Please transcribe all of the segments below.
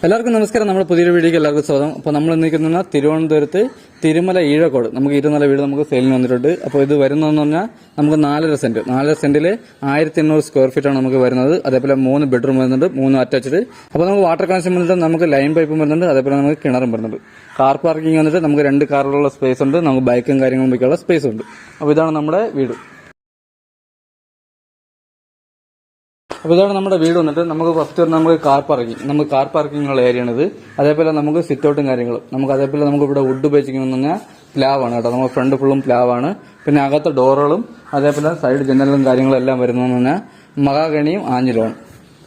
എല്ലാവർക്കും നമസ്കാരം. നമ്മുടെ പുതിയൊരു വീഡിയോക്ക് എല്ലാവർക്കും സ്വാഗതം. അപ്പോൾ നമ്മൾ നിൽക്കുന്ന തിരുവനന്തപുരത്ത് തിരുമല ഈഴക്കോട് നമുക്ക് 2 വീട് നമുക്ക് സെയിലിന് വന്നിട്ടുണ്ട്. അപ്പോൾ ഇത് വരുന്നതെന്ന് പറഞ്ഞാൽ നമുക്ക് 4.5 സെന്റിൽ 1800 സ്ക്വയർ ഫീറ്റ് ആണ് നമുക്ക് വരുന്നത്. അതേപോലെ 3 ബെഡ്റൂം വരുന്നുണ്ട്, 3 അറ്റാച്ച്ഡ്. അപ്പോൾ നമുക്ക് വാട്ടർ കണക്ഷൻ വന്നിട്ട് നമുക്ക് ലൈൻ പൈപ്പും വരുന്നുണ്ട്, അതേപോലെ നമുക്ക് കിണറും വരുന്നുണ്ട്. കാർ പാർക്കിംഗ് വന്നിട്ട് നമുക്ക് 2 കാറുകളുള്ള സ്പേസ് ഉണ്ട്, നമുക്ക് ബൈക്കും കാര്യങ്ങളും വയ്ക്കാനുള്ള സ്പേസ് ഉണ്ട്. അപ്പോൾ ഇതാണ് നമ്മുടെ വീട്. അപ്പോൾ ഇതാണ് നമ്മുടെ വീട് വന്നിട്ട് നമുക്ക് ഫസ്റ്റ് നമുക്ക് കാർ പാർക്കിങ്ങുള്ള ഏരിയയാണിത്. അതേപോലെ നമുക്ക് സിറ്റ് ഔട്ടും കാര്യങ്ങളും അതേപോലെ നമുക്ക് ഇവിടെ വുഡ് ഉപയോഗിച്ചിരിക്കുന്നത് പറഞ്ഞാൽ പ്ലാവാണ് കേട്ടോ. നമുക്ക് ഫ്രണ്ട് ഫുള്ളും പ്ലാവാണ്. പിന്നെ അകത്ത് ഡോറുകളും അതേപോലെ സൈഡ് ജനലും കാര്യങ്ങളും എല്ലാം വരുന്നതെന്ന് പറഞ്ഞാൽ മഹാഗണിയും ആഞ്ഞിലുമാണ്.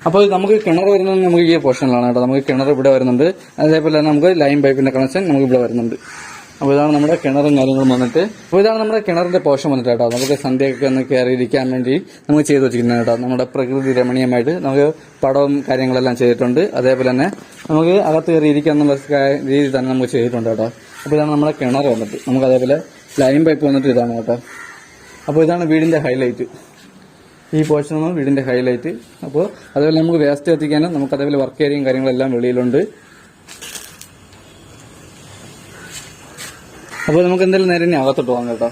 അപ്പോൾ നമുക്ക് കിണർ വരുന്നത് നമുക്ക് ഈ പോർഷനിലാണ് കേട്ടോ. നമുക്ക് കിണർ ഇവിടെ വരുന്നുണ്ട്, അതേപോലെ നമുക്ക് ലൈൻ പൈപ്പിന്റെ കണക്ഷൻ നമുക്ക് ഇവിടെ വരുന്നുണ്ട്. അപ്പോൾ ഇതാണ് നമ്മുടെ കിണറും കാര്യങ്ങളും വന്നിട്ട്. അപ്പോൾ ഇതാണ് നമ്മുടെ കിണറിന്റെ പോഷൻ വന്നിട്ട് കേട്ടോ. നമുക്ക് സന്ധ്യയൊക്കെ ഒന്ന് കയറിയിരിക്കാൻ വേണ്ടി നമുക്ക് ചെയ്തു വെച്ചിരിക്കുന്നത് കേട്ടോ. നമ്മുടെ പ്രകൃതി രമണീയമായിട്ട് നമുക്ക് പടവും കാര്യങ്ങളെല്ലാം ചെയ്തിട്ടുണ്ട്. അതേപോലെ തന്നെ നമുക്ക് അകത്ത് കയറിയിരിക്കാൻ എന്നുള്ള രീതിയിൽ തന്നെ നമുക്ക് ചെയ്തിട്ടുണ്ട് കേട്ടോ. അപ്പോൾ ഇതാണ് നമ്മുടെ കിണർ വന്നിട്ട്. നമുക്ക് അതേപോലെ ലൈൻ പൈപ്പ് വന്നിട്ട് ഇതാണ് കേട്ടോ. അപ്പോൾ ഇതാണ് വീടിന്റെ ഹൈലൈറ്റ്. ഈ പോർഷനാണ് വീടിന്റെ ഹൈലൈറ്റ്. അപ്പോൾ അതേപോലെ നമുക്ക് വേസ്റ്റ് കത്തിക്കാനും നമുക്ക് അതേപോലെ വർക്ക് ഏരിയയും കാര്യങ്ങളെല്ലാം വെളിയിലുണ്ട്. അപ്പോൾ നമുക്ക് എന്തായാലും നേരെ ഇനി അകത്തോട്ട് പോകാം കേട്ടോ.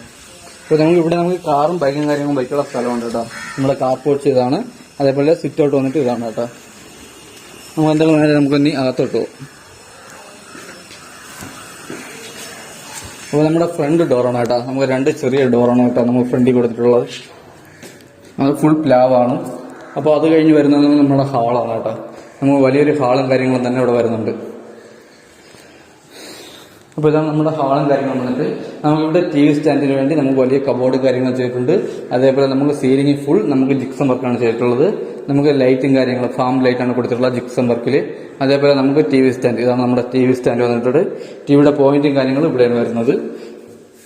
അപ്പോൾ നമുക്ക് കാറും ബൈക്കും കാര്യങ്ങളും ബൈക്കുള്ള സ്ഥലമുണ്ട് കേട്ടോ. നമ്മുടെ കാർ പോർച്ച് ഇതാണ്, അതേപോലെ സിറ്റ് ഔട്ട് വന്നിട്ട് ഇതാണ് കേട്ടോ. നമുക്ക് എന്തായാലും നേരെ നമുക്ക് ഇനി അകത്തോട്ട് പോകും. അപ്പോൾ നമ്മുടെ ഫ്രണ്ട് ഡോറാണ് കേട്ടോ. നമുക്ക് 2 ചെറിയ ഡോറാണ് കേട്ടോ നമുക്ക് ഫ്രണ്ടിൽ കൊടുത്തിട്ടുള്ളത്. അത് ഫുൾ പ്ലാവാണ്. അപ്പോൾ അത് കഴിഞ്ഞ് വരുന്നത് നമ്മുടെ ഹാളാണ് കേട്ടോ. നമുക്ക് വലിയൊരു ഹാളും കാര്യങ്ങളും തന്നെ ഇവിടെ വരുന്നുണ്ട്. അപ്പോൾ ഇതാണ് നമ്മുടെ ഹാളും കാര്യങ്ങളും വന്നിട്ട് നമുക്കിവിടെ ടി വി സ്റ്റാൻഡിന് വേണ്ടി നമുക്ക് വലിയ കബോർഡ് കാര്യങ്ങൾ ചെയ്തിട്ടുണ്ട്. അതേപോലെ നമുക്ക് സീലിംഗ് ഫുൾ നമുക്ക് ജിപ്സം വർക്കാണ് ചെയ്തിട്ടുള്ളത്. നമുക്ക് ലൈറ്റും കാര്യങ്ങളും ഫാം ലൈറ്റാണ് കൊടുത്തിട്ടുള്ളത് ജിപ്സം വർക്കിൽ. അതേപോലെ നമുക്ക് ടി വി സ്റ്റാൻഡ്, ഇതാണ് നമ്മുടെ ടി വി സ്റ്റാൻഡ് വന്നിട്ടുണ്ട്. ടിവിയുടെ പോയിന്റും കാര്യങ്ങളും ഇവിടെയാണ് വരുന്നത്.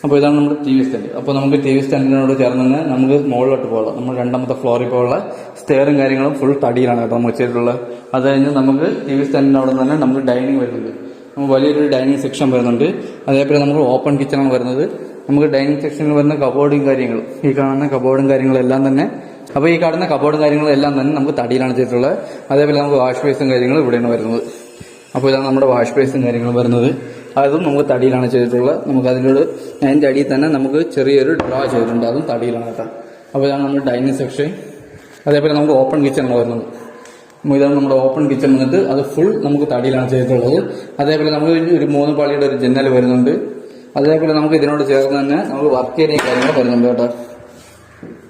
അപ്പോൾ ഇതാണ് നമ്മുടെ ടി വി സ്റ്റാൻഡ്. അപ്പോൾ നമുക്ക് ടി വി സ്റ്റാൻഡിനോട് ചേർന്ന് തന്നെ നമുക്ക് മുകളിലോട്ട് പോകാം. നമ്മൾ 2ാമത്തെ ഫ്ലോറിൽ പോകാനുള്ള സ്റ്റെയറും കാര്യങ്ങളും ഫുൾ തടിയിലാണ് കേട്ടോ നമുക്ക് ചെയ്തിട്ടുള്ളത്. അത് കഴിഞ്ഞ് നമുക്ക് ടി വി സ്റ്റാൻഡിനോട് തന്നെ നമുക്ക് ഡൈനിങ് വരുന്നുണ്ട്. നമുക്ക് വലിയൊരു ഡൈനിങ് സെക്ഷൻ വരുന്നുണ്ട്. അതേപോലെ നമുക്ക് ഓപ്പൺ കിച്ചണാണ് വരുന്നത്. നമുക്ക് ഡൈനിങ് സെക്ഷനിൽ വരുന്ന കബോർഡും കാര്യങ്ങളും ഈ കാണുന്ന കബോർഡും കാര്യങ്ങളെല്ലാം തന്നെ, അപ്പോൾ ഈ കാണുന്ന കബോർഡും കാര്യങ്ങളെല്ലാം തന്നെ നമുക്ക് തടിയിലാണ് ചെയ്തിട്ടുള്ളത്. അതേപോലെ നമുക്ക് വാഷ് ബേസും കാര്യങ്ങളും ഇവിടെയാണ് വരുന്നത്. അപ്പോൾ ഇതാണ് നമ്മുടെ വാഷ് ബേസും കാര്യങ്ങളും വരുന്നത്. അതും നമുക്ക് തടിയിലാണ് ചെയ്തിട്ടുള്ളത്. നമുക്ക് അതിൻ്റെ അടിയിൽ തന്നെ നമുക്ക് ചെറിയൊരു ഡ്രോ ചെയ്തിട്ടുണ്ട്, അതും തടിയിലാണ് കേട്ടോ. അപ്പോൾ ഇതാണ് നമ്മുടെ ഡൈനിങ് സെക്ഷൻ. അതേപോലെ നമുക്ക് ഓപ്പൺ കിച്ചണാണ് വരുന്നത്. ഇതാണ് നമ്മുടെ ഓപ്പൺ കിച്ചൺ വന്നിട്ട് അത് ഫുൾ നമുക്ക് തടിയിലാണ് ചെയ്തിട്ടുള്ളത്. അതേപോലെ നമുക്ക് ഒരു 3 പാളിയുടെ ഒരു ജനൽ വരുന്നുണ്ട്. അതേപോലെ നമുക്ക് ഇതിനോട് ചേർന്ന് തന്നെ നമുക്ക് വർക്ക് ഏരിയ കാര്യങ്ങൾ വരുന്നുണ്ട് കേട്ടോ.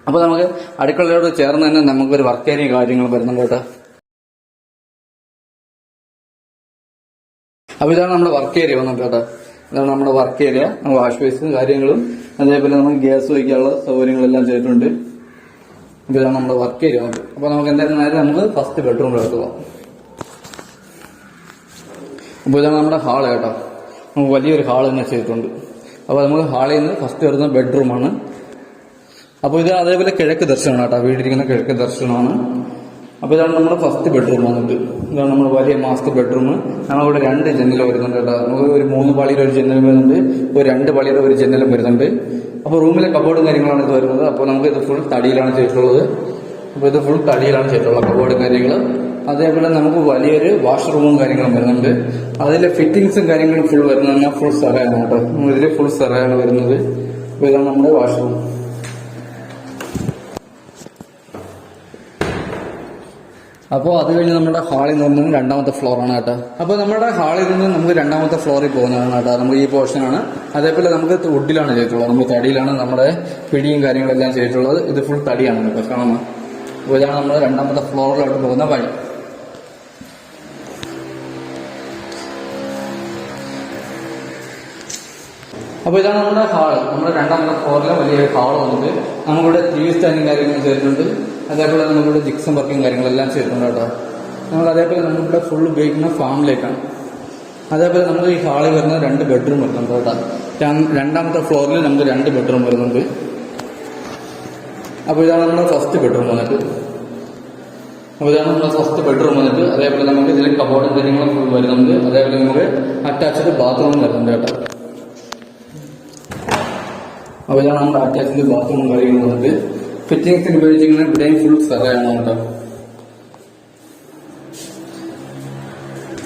അപ്പോൾ നമുക്ക് അടുക്കളയോട് ചേർന്ന് തന്നെ നമുക്കൊരു വർക്ക് ഏരിയ കാര്യങ്ങൾ വരുന്നുണ്ട് കേട്ടോ. അപ്പോൾ ഇതാണ് നമ്മുടെ വർക്ക് ഏരിയ വന്നിട്ട് കേട്ടോ. ഇതാണ് നമ്മുടെ വർക്ക് ഏരിയ. വാഷ് ബേസും കാര്യങ്ങളും അതേപോലെ നമുക്ക് ഗ്യാസ് വയ്ക്കാനുള്ള സൗകര്യങ്ങളെല്ലാം ചെയ്തിട്ടുണ്ട്. ഇതാണ് നമ്മുടെ വർക്ക് ഏരിയ വന്നത്. അപ്പോൾ നമുക്ക് എന്തായാലും നേരെ നമുക്ക് ഫസ്റ്റ് ബെഡ്റൂമിലോട്ട് പോകാം. അപ്പോൾ ഇതാണ് നമ്മുടെ ഹാള് കേട്ടോ. നമുക്ക് വലിയൊരു ഹാള് തന്നെ ചെയ്തിട്ടുണ്ട്. അപ്പോൾ നമുക്ക് ഹാളിൽ നിന്ന് ഫസ്റ്റ് വരുന്ന ബെഡ്റൂമാണ്. അപ്പോൾ ഇത് അതേപോലെ കിഴക്ക് ദർശനമാണ് കേട്ടോ. വീട്ടിലിരിക്കുന്ന കിഴക്ക് ദർശനമാണ്. അപ്പോൾ ഇതാണ് നമ്മുടെ ഫസ്റ്റ് ബെഡ്റൂം വന്നിട്ട്. ഇതാണ് നമ്മുടെ വലിയ മാസ്റ്റർ ബെഡ്റൂം. നമ്മളിവിടെ 2 ജനൽ വരുന്നുണ്ട് കേട്ടോ. നമുക്ക് ഒരു 3 പാളിയുടെ ഒരു ജനലും വരുന്നുണ്ട്, ഒരു 2 പാളിയുടെ ഒരു ജനലും വരുന്നുണ്ട്. അപ്പോൾ റൂമിലെ കബോർഡും കാര്യങ്ങളാണ് ഇത് വരുന്നത്. അപ്പോൾ നമുക്ക് ഇത് ഫുൾ തടിയിലാണ് ചെയ്തിട്ടുള്ളത്. അപ്പോൾ ഇത് ഫുൾ തടിയിലാണ് ചെയ്തിട്ടുള്ളത് കബോർഡും കാര്യങ്ങൾ. അതേപോലെ നമുക്ക് വലിയൊരു വാഷ്റൂമും കാര്യങ്ങളും വരുന്നുണ്ട്. അതിലെ ഫിറ്റിംഗ്സും കാര്യങ്ങളും ഫുൾ വരുന്നത് ഫുൾ സെറയാണ് കേട്ടോ. ഇതിൽ ഫുൾ സെറയാണ് വരുന്നത്. അപ്പോൾ ഇതാണ് നമ്മുടെ വാഷ്റൂം. അപ്പോൾ അത് കഴിഞ്ഞ് നമ്മുടെ ഹാളിൽ നിന്ന് 2ാമത്തെ ഫ്ലോറാണ് കേട്ടോ. അപ്പോൾ നമ്മുടെ ഹാളിൽ നിന്ന് നമുക്ക് 2ാമത്തെ ഫ്ലോറിൽ പോകുന്നതാണ് കേട്ടോ. നമുക്ക് ഈ പോർഷനാണ്. അതേപോലെ നമുക്ക് വുഡിലാണ് ചെയ്തിട്ടുള്ളത്, നമുക്ക് തടിയിലാണ് നമ്മുടെ പിടിയും കാര്യങ്ങളെല്ലാം ചെയ്തിട്ടുള്ളത്. ഇത് ഫുൾ തടിയാണ് കേട്ടോ കാണുന്നത്. അപ്പോൾ ഇതാണ് നമ്മൾ 2ാമത്തെ ഫ്ലോറിലോട്ട് പോകുന്ന വഴി. അപ്പോൾ ഇതാണ് നമ്മുടെ ഹാള്. നമ്മുടെ 2ാമത്തെ ഫ്ലോറിലെ വലിയൊരു ഹാള് വന്നിട്ട് നമുക്കിവിടെ ടി വി സ്റ്റാൻഡും കാര്യങ്ങളും ചെയ്തിട്ടുണ്ട്. അതേപോലെ നമുക്കിവിടെ ജിക്സം വർക്കും കാര്യങ്ങളെല്ലാം ചെയ്തിട്ടുണ്ട് കേട്ടോ. നമുക്ക് അതേപോലെ നമുക്കിവിടെ ഫുൾ ഉപയോഗിക്കുന്ന ഫാം ലൈറ്റാണ്. അതേപോലെ നമുക്ക് ഈ ഹാളിൽ വരുന്ന 2 ബെഡ്റൂം വരുന്നുണ്ട് കേട്ടോ. 2ാമത്തെ ഫ്ലോറിൽ നമുക്ക് 2 ബെഡ്റൂം വരുന്നുണ്ട്. അപ്പോൾ ഇതാണ് നമ്മുടെ ഫസ്റ്റ് ബെഡ്റൂം വന്നിട്ട്. അതേപോലെ നമുക്ക് ഇതിൽ കബോർഡും കാര്യങ്ങളും ഫുൾ വരുന്നുണ്ട്. അതേപോലെ നമുക്ക് അറ്റാച്ച്ഡ് ബാത്റൂമും വരുന്നുണ്ട് കേട്ടോ. അപ്പോൾ ഇതാണ് നമ്മുടെ അറ്റാച്ച്ഡ് ബാത്റൂമും കാര്യങ്ങളും വന്നിട്ട്. ഫിറ്റിംഗ്സിന് ഉപയോഗിച്ചിരിക്കുന്ന ഇവിടെയും ഫുൾ സെറയാണ് കേട്ടോ.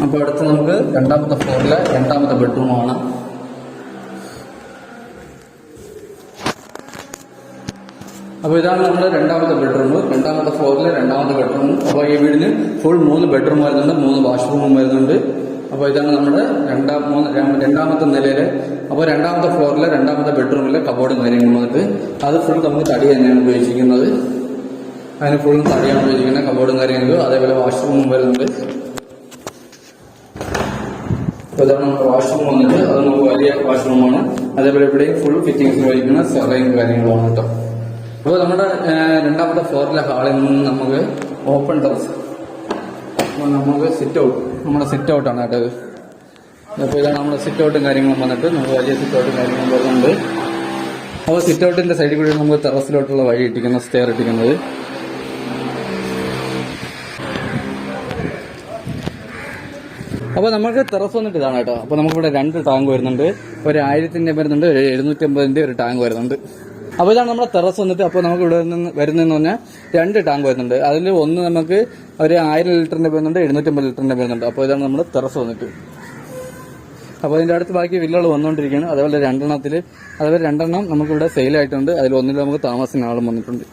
അപ്പോൾ അടുത്ത് നമുക്ക് രണ്ടാമത്തെ ഫ്ലോറിലെ രണ്ടാമത്തെ ബെഡ്റൂമാണ്. അപ്പോൾ ഇതാണ് നമ്മുടെ രണ്ടാമത്തെ ബെഡ്റൂം, രണ്ടാമത്തെ ഫ്ലോറിലെ രണ്ടാമത്തെ ബെഡ്റൂം. അപ്പോൾ ഈ വീടിന് ഫുൾ 3 ബെഡ്റൂം വരുന്നുണ്ട്, 3 വാഷ്റൂമും വരുന്നുണ്ട്. അപ്പോൾ ഇതാണ് നമ്മുടെ രണ്ടാമത്തെ നിലയിലെ, അപ്പോൾ രണ്ടാമത്തെ ഫ്ലോറിലെ രണ്ടാമത്തെ ബെഡ്റൂമിലെ കബോർഡും കാര്യങ്ങളും വന്നിട്ട് അത് ഫുൾ നമുക്ക് തടി തന്നെയാണ് ഉപയോഗിച്ചിരിക്കുന്നത്. അതിന് ഫുൾ തടിയാണ് ഉപയോഗിച്ചിരിക്കുന്നത്, കബോർഡും കാര്യങ്ങളും. അതേപോലെ വാഷ്റൂമും വരുന്നുണ്ട്. അപ്പോൾ ഇതാണ് നമ്മുടെ വാഷ്റൂം വന്നിട്ട്, അത് നമുക്ക് വലിയ വാഷ്റൂമാണ്. അതേപോലെ ഇവിടെയും ഫുൾ ഫിറ്റിംഗ്സ് ഉപയോഗിക്കുന്ന സെറയും കാര്യങ്ങളുമാണ് കേട്ടോ. അപ്പോൾ നമ്മുടെ രണ്ടാമത്തെ ഫ്ലോറിലെ ഹാളിൽ നിന്ന് നമുക്ക് ഓപ്പൺ ടെറസ്, അപ്പോൾ നമുക്ക് സിറ്റ് ഔട്ട്, നമ്മുടെ സിറ്റ് ഔട്ടാണ് കേട്ടോ ഇത്. അപ്പോൾ ഇതാണ് നമ്മുടെ സിറ്റ് ഔട്ടും കാര്യങ്ങളും വന്നിട്ട് നമുക്ക് വലിയ സിറ്റ് ഔട്ടും കാര്യങ്ങളും വരുന്നുണ്ട്. അപ്പോൾ സിറ്റ് ഔട്ടിന്റെ സൈഡിൽ കൂടി നമുക്ക് ടെറസിലോട്ടുള്ള വഴി ഇട്ടിരിക്കുന്നത്, സ്റ്റെയർ ഇട്ടിരിക്കുന്നത്. അപ്പോൾ നമുക്ക് ടെറസ് വന്നിട്ട് ഇതാണ് കേട്ടോ. അപ്പോൾ നമുക്കിവിടെ 2 ടാങ്ക് വരുന്നുണ്ട്, ഒരു 1000-ന്റെ വരുന്നുണ്ട്, ഒരു 750-ന്റെ ഒരു ടാങ്ക് വരുന്നുണ്ട്. അപ്പോൾ ഇതാണ് നമ്മുടെ ടെറസ് വന്നിട്ട്. അപ്പോൾ നമുക്ക് ഇവിടെ നിന്ന് വരുന്നതെന്ന് പറഞ്ഞാൽ 2 ടാങ്ക് വരുന്നുണ്ട്. അതിൽ ഒന്ന് നമുക്ക് ഒരു 1000 ലിറ്ററിന്റെ വരുന്നുണ്ട്, 750 ലിറ്ററിന്റെ വരുന്നുണ്ട്. അപ്പോൾ ഇതാണ് നമ്മുടെ ടെറസ് വന്നിട്ട്. അപ്പോൾ അതിന്റെ അടുത്ത് ബാക്കി വില്ലകൾ വന്നുകൊണ്ടിരിക്കുകയാണ്. അതേപോലെ 2 എണ്ണം നമുക്കിവിടെ സെയിലായിട്ടുണ്ട്. അതിൽ ഒന്നിൽ നമുക്ക് താമസത്തിന് ആളും വന്നിട്ടുണ്ട്.